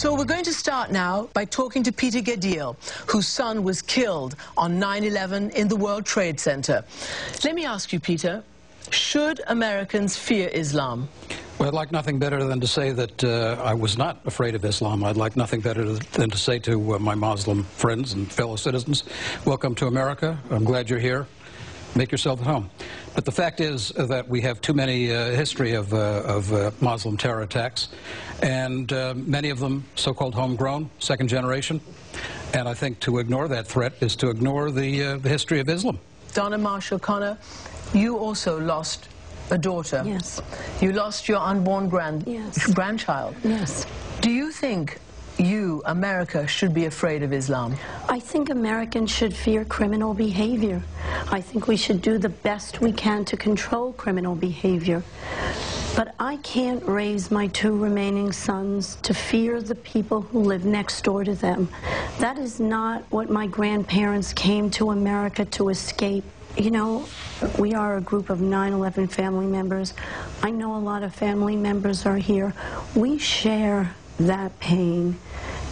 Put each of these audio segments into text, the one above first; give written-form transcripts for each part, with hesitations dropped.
So we're going to start now by talking to Peter Gedil, whose son was killed on 9/11 in the World Trade Center. Let me ask you, Peter, should Americans fear Islam? Well, I'd like nothing better than to say that I was not afraid of Islam. I'd like nothing better than to say to my Muslim friends and fellow citizens, welcome to America. I'm glad you're here. Make yourself at home. But the fact is that we have too many history of Muslim terror attacks, and many of them so-called homegrown, second generation. And I think to ignore that threat is to ignore the history of Islam. Donna Marshall Connor, you also lost a daughter. Yes. You lost your unborn grandchild. Yes. Do you think you, America, should be afraid of Islam? I think Americans should fear criminal behavior. I think we should do the best we can to control criminal behavior. But I can't raise my two remaining sons to fear the people who live next door to them. That is not what my grandparents came to America to escape. You know, we are a group of 9/11 family members. I know a lot of family members are here. We share that pain.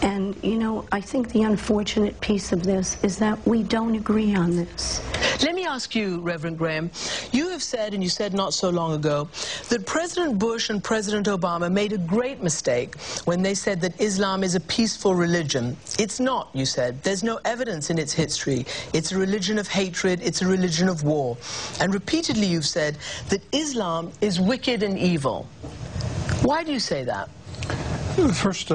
And, you know, I think the unfortunate piece of this is that we don't agree on this. Let me ask you, Reverend Graham, you have said, and you said not so long ago, that President Bush and President Obama made a great mistake when they said that Islam is a peaceful religion. It's not, you said. There's no evidence in its history. It's a religion of hatred. It's a religion of war. And repeatedly you've said that Islam is wicked and evil. Why do you say that? First,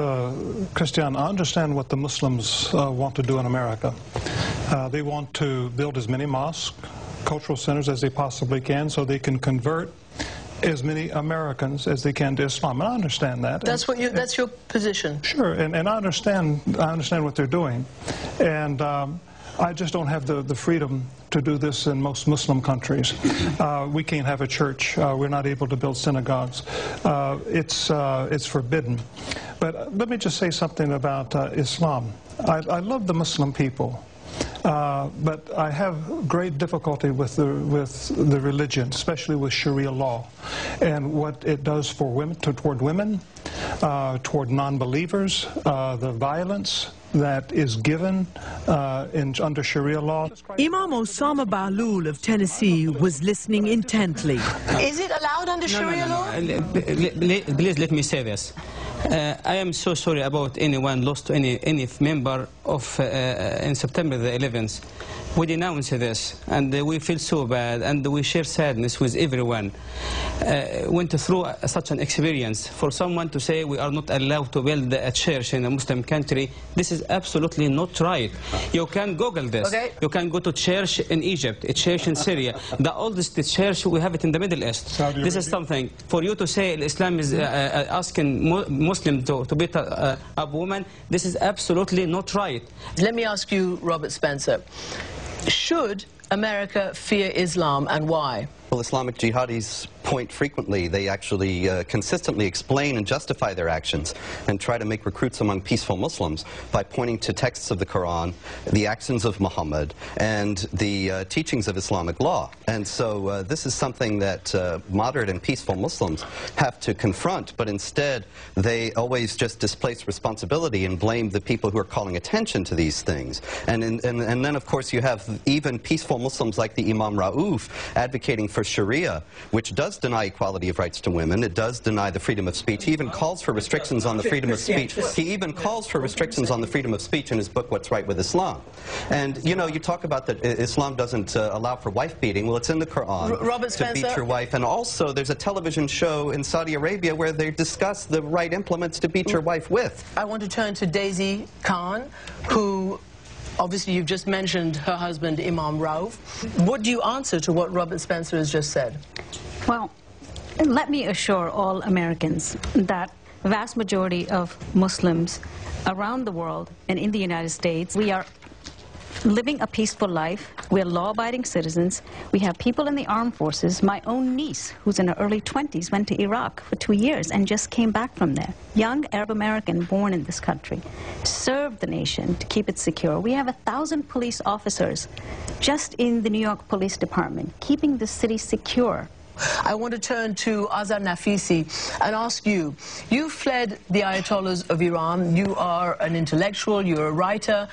Christian, I understand what the Muslims want to do in America. They want to build as many mosques, cultural centers as they possibly can so they can convert as many Americans as they can to Islam. And I understand that. That's your position. Sure, and I understand what they're doing. And I just don't have the freedom to do this in most Muslim countries. We can't have a church. We're not able to build synagogues. It's forbidden. But let me just say something about Islam. I love the Muslim people. But I have great difficulty with the religion, especially with Sharia law, and what it does for women, toward women, toward non-believers, the violence that is given under Sharia law. Imam Osama Bahlul of Tennessee was listening intently. Is it allowed under Sharia law? Please let me say this. I am so sorry about anyone lost any member of in September the 11th. We denounce this, and we feel so bad, and we share sadness with everyone. Went through such an experience. For someone to say we are not allowed to build a church in a Muslim country, this is absolutely not right. You can Google this. Okay. You can go to church in Egypt, a church in Syria. The oldest church, we have it in the Middle East. This is something. For you to say Islam is asking Muslim to beat up women, this is absolutely not right. Let me ask you, Robert Spencer. Should America fear Islam, and why? Well, Islamic jihadis point frequently. They actually consistently explain and justify their actions and try to make recruits among peaceful Muslims by pointing to texts of the Quran, the actions of Muhammad, and the teachings of Islamic law. And so this is something that moderate and peaceful Muslims have to confront, but instead they always just displace responsibility and blame the people who are calling attention to these things. And then, of course, you have even peaceful Muslims like the Imam Rauf advocating for Sharia, which does deny equality of rights to women. It does deny the freedom of speech. He even calls for restrictions on the freedom of speech. He even calls for restrictions on the freedom of speech in his book, What's Right with Islam. And, you know, you talk about that Islam doesn't allow for wife beating. Well, it's in the Quran Robert Spencer, to beat your wife. And also, there's a television show in Saudi Arabia where they discuss the right implements to beat your wife with. I want to turn to Daisy Khan, who... Obviously, you've just mentioned her husband, Imam Rauf. What do you answer to what Robert Spencer has just said? Well, let me assure all Americans that the vast majority of Muslims around the world and in the United States, we are living a peaceful life. We're law-abiding citizens. We have people in the armed forces. My own niece, who's in her early 20s, went to Iraq for 2 years and just came back from there. Young Arab American born in this country, served the nation to keep it secure. We have 1,000 police officers just in the New York Police Department, keeping the city secure I want to turn to Azhar Nafisi and ask you, you fled the Ayatollahs of Iran. You are an intellectual, you're a writer.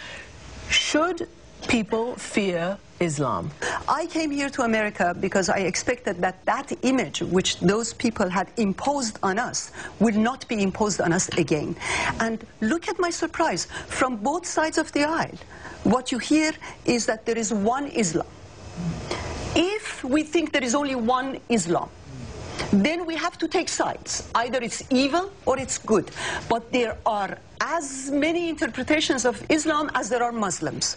Should people fear Islam? I came here to America because I expected that that image which those people had imposed on us will not be imposed on us again. And look at my surprise, from both sides of the aisle, what you hear is that there is one Islam. If we think there is only one Islam, then we have to take sides. Either it's evil or it's good. But there are as many interpretations of Islam as there are Muslims.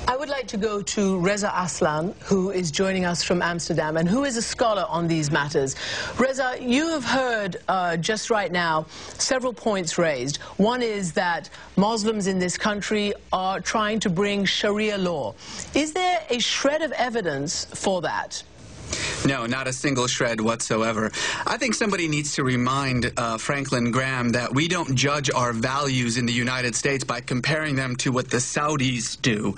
I would like to go to Reza Aslan, who is joining us from Amsterdam and who is a scholar on these matters. Reza, you have heard just right now several points raised. One is that Muslims in this country are trying to bring Sharia law. Is there a shred of evidence for that? No, not a single shred whatsoever. I think somebody needs to remind Franklin Graham that we don't judge our values in the United States by comparing them to what the Saudis do.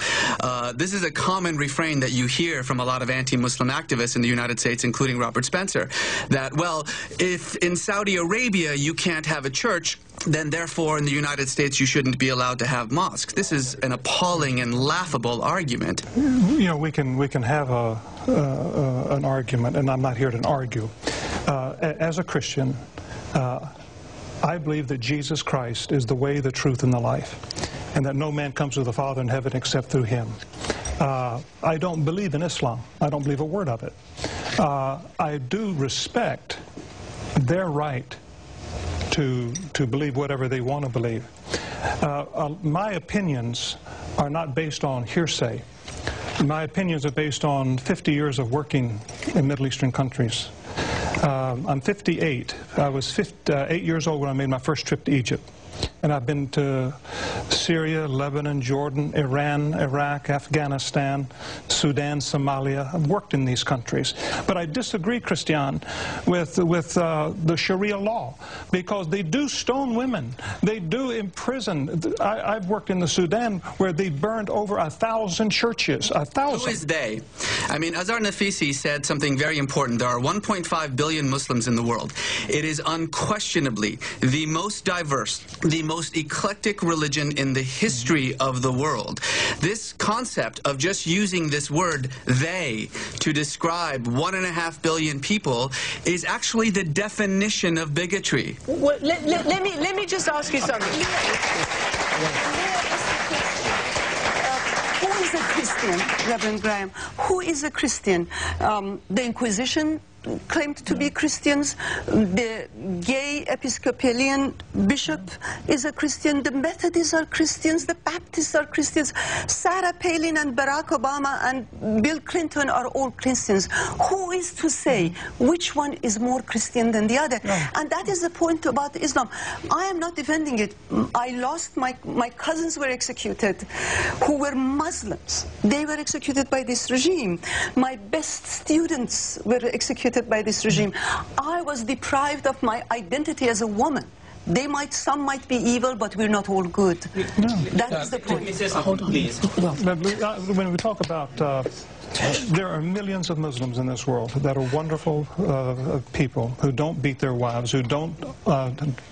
This is a common refrain that you hear from a lot of anti-Muslim activists in the United States, including Robert Spencer, that, well, if in Saudi Arabia you can't have a church, then therefore in the United States you shouldn't be allowed to have mosques. This is an appalling and laughable argument. You know, we can have an argument, and I'm not here to argue. As a Christian, I believe that Jesus Christ is the way, the truth, and the life, and that no man comes to the Father in heaven except through him. I don't believe in Islam. I don't believe a word of it. I do respect their right to believe whatever they want to believe. My opinions are not based on hearsay. My opinions are based on 50 years of working in Middle Eastern countries. I'm 58. I was 8 years old when I made my first trip to Egypt. And I've been to Syria, Lebanon, Jordan, Iran, Iraq, Afghanistan, Sudan, Somalia. I've worked in these countries. But I disagree, Christian, with the Sharia law, because they do stone women. They do imprison. I've worked in the Sudan where they burned over 1,000 churches. 1,000. Who is they? I mean, Azhar Nafisi said something very important. There are 1.5 billion Muslims in the world. It is unquestionably the most diverse, the most eclectic religion in the history of the world. This concept of just using this word, they, to describe 1.5 billion people is actually the definition of bigotry. Well, let me just ask you something. Who is a Christian, Reverend Graham? Who is a Christian? The Inquisition claimed to be Christians. The gay Episcopalian bishop is a Christian. The Methodists are Christians. The Baptists are Christians. Sarah Palin and Barack Obama and Bill Clinton are all Christians. Who is to say which one is more Christian than the other? Yeah. And that is the point about Islam. I am not defending it. I lost my cousins were executed who were Muslims. They were executed by this regime. My best students were executed by this regime. I was deprived of my identity as a woman. Some might be evil, but we're not all good. No. That is the point. Hold on, please. When we talk about there are millions of Muslims in this world that are wonderful people who don't beat their wives, who don't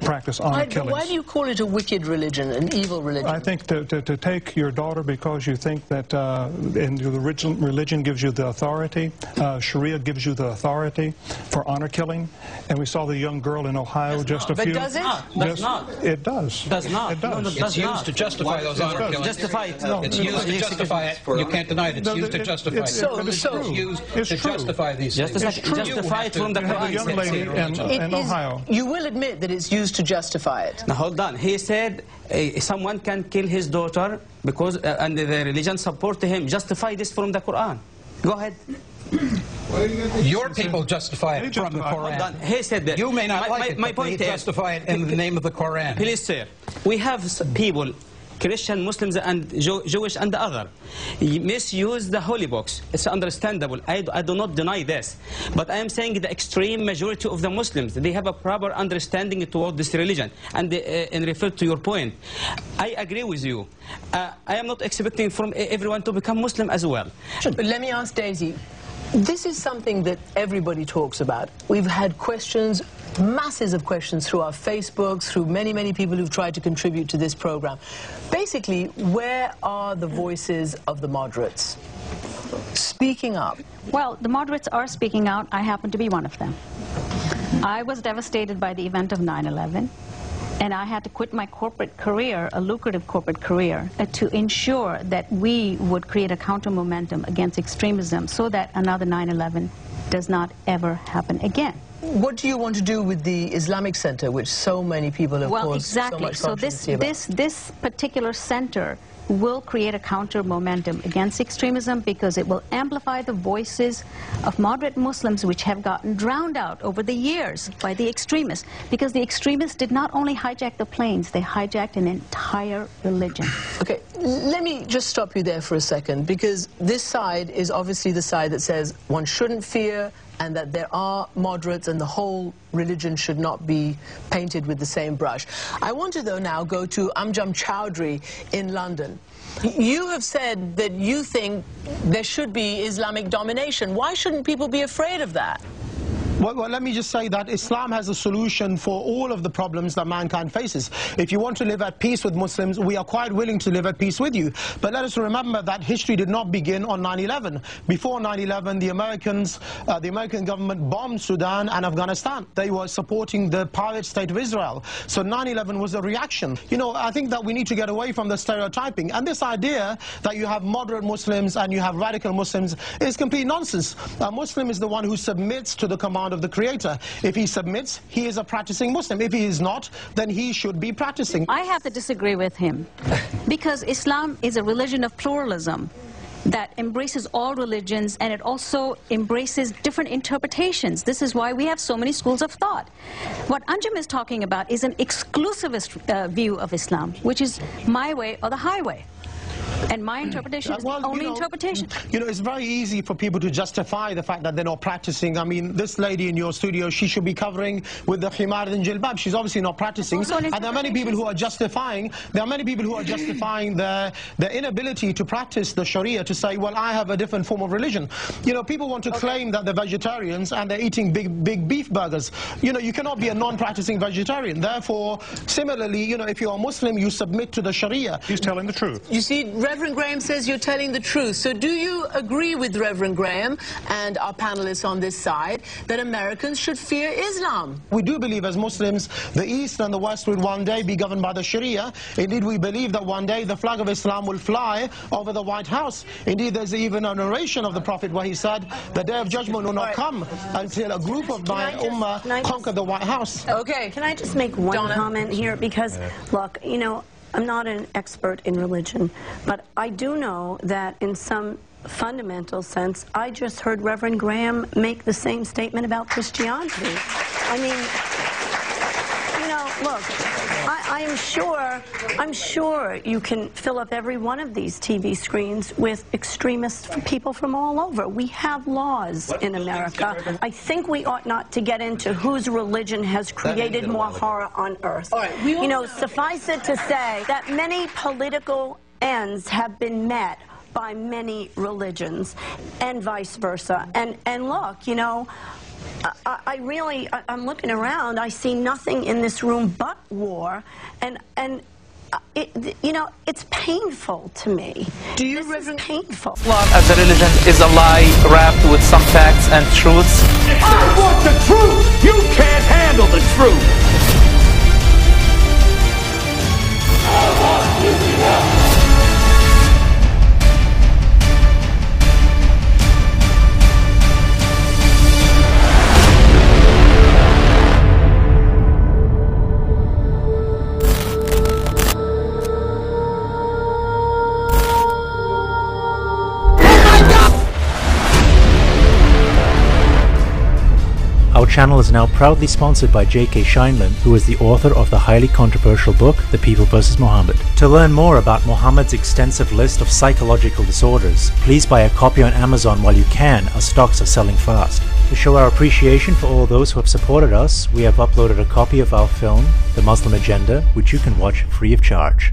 practice honor killings. Why do you call it a wicked religion, an evil religion? I think to take your daughter because you think that the religion gives you the authority, Sharia gives you the authority for honor killing, and we saw the young girl in Ohio just a few... But does it? Does not. It does. Does not. It does. No, it's used to justify those honor killings. Justify it. No, it's used to justify it. You can't deny it. It's used to justify it. It's used to justify these things. Justify it from the Quran. A young lady in Ohio. You will admit that it's used to justify it. Now hold on. He said someone can kill his daughter because and the religion support him. Justify this from the Quran. Go ahead. Your people justify it from the Quran. He said that. You may not like it, my but they point is, justify it in the name of the Quran. Please, sir. We have people, Christian, Muslims, and Jewish, and the other, misuse the holy books. It's understandable. I do not deny this. But I am saying the extreme majority of the Muslims, they have a proper understanding toward this religion. And in refer to your point, I agree with you. I am not expecting from everyone to become Muslim as well. But let me ask Daisy. This is something that everybody talks about. We've had questions, masses of questions through our Facebooks, through many, many people who've tried to contribute to this program. Basically, where are the voices of the moderates speaking up? Well, the moderates are speaking out. I happen to be one of them. I was devastated by the event of 9/11. And I had to quit my corporate career, a lucrative corporate career, to ensure that we would create a counter-momentum against extremism so that another 9/11 does not ever happen again. What do you want to do with the Islamic Center, which so many people have caused exactly. so much So controversy this particular center will create a counter-momentum against extremism because it will amplify the voices of moderate Muslims which have gotten drowned out over the years by the extremists, because the extremists did not only hijack the planes, they hijacked an entire religion. Okay, let me just stop you there for a second, because this side is obviously the side that says one shouldn't fear and that there are moderates and the whole religion should not be painted with the same brush. I want to, though, now go to Amjad Chowdhury in London. You have said that you think there should be Islamic domination. Why shouldn't people be afraid of that? Well, let me just say that Islam has a solution for all of the problems that mankind faces. If you want to live at peace with Muslims, we are quite willing to live at peace with you. But let us remember that history did not begin on 9/11. Before 9/11, the American government bombed Sudan and Afghanistan. They were supporting the pirate state of Israel. So 9/11 was a reaction. You know, I think that we need to get away from the stereotyping. And this idea that you have moderate Muslims and you have radical Muslims is complete nonsense. A Muslim is the one who submits to the command of the Creator. If he submits, he is a practicing Muslim. If he is not, then he should be practicing. I have to disagree with him, because Islam is a religion of pluralism that embraces all religions, and it also embraces different interpretations. This is why we have so many schools of thought. What Anjum is talking about is an exclusivist view of Islam, which is my way or the highway. And my interpretation is the only interpretation. You know, it's very easy for people to justify the fact that they're not practicing. I mean, this lady in your studio, she should be covering with the khimar and jilbab. She's obviously not practicing. And there are many people who are justifying, their inability to practice the Sharia, to say, well, I have a different form of religion. You know, people want to claim that they're vegetarians and they're eating big beef burgers. You know, you cannot be a non-practicing vegetarian. Therefore, similarly, you know, if you're a Muslim, you submit to the Sharia. He's telling the truth. You see, Reverend Graham says you're telling the truth. So do you agree with Reverend Graham and our panelists on this side that Americans should fear Islam? We do believe as Muslims the East and the West will one day be governed by the Sharia. Indeed, we believe that one day the flag of Islam will fly over the White House. Indeed, there's even a narration of the Prophet where he said, the day of judgment will not come until a group of my ummah conquer the White House. Okay. Can I just make one comment here? Because, look, you know, I'm not an expert in religion, but I do know that in some fundamental sense, I just heard Reverend Graham make the same statement about Christianity. I mean, you know, look, I'm sure you can fill up every one of these TV screens with extremist people from all over. We have laws in America. I think we ought not to get into whose religion has created more horror on earth. All right, you know, suffice it to say that many political ends have been met by many religions, and vice versa. And look, you know, I'm looking around, I see nothing in this room but war, and you know, it's painful to me. Do you, this is painful. Islam as a religion is a lie wrapped with some facts and truths. I want the truth! You can't handle the truth! I want you to know. Our channel is now proudly sponsored by J.K. Scheinman, who is the author of the highly controversial book, The People vs. Muhammad. To learn more about Muhammad's extensive list of psychological disorders, please buy a copy on Amazon while you can, as stocks are selling fast. To show our appreciation for all those who have supported us, we have uploaded a copy of our film, The Muslim Agenda, which you can watch free of charge.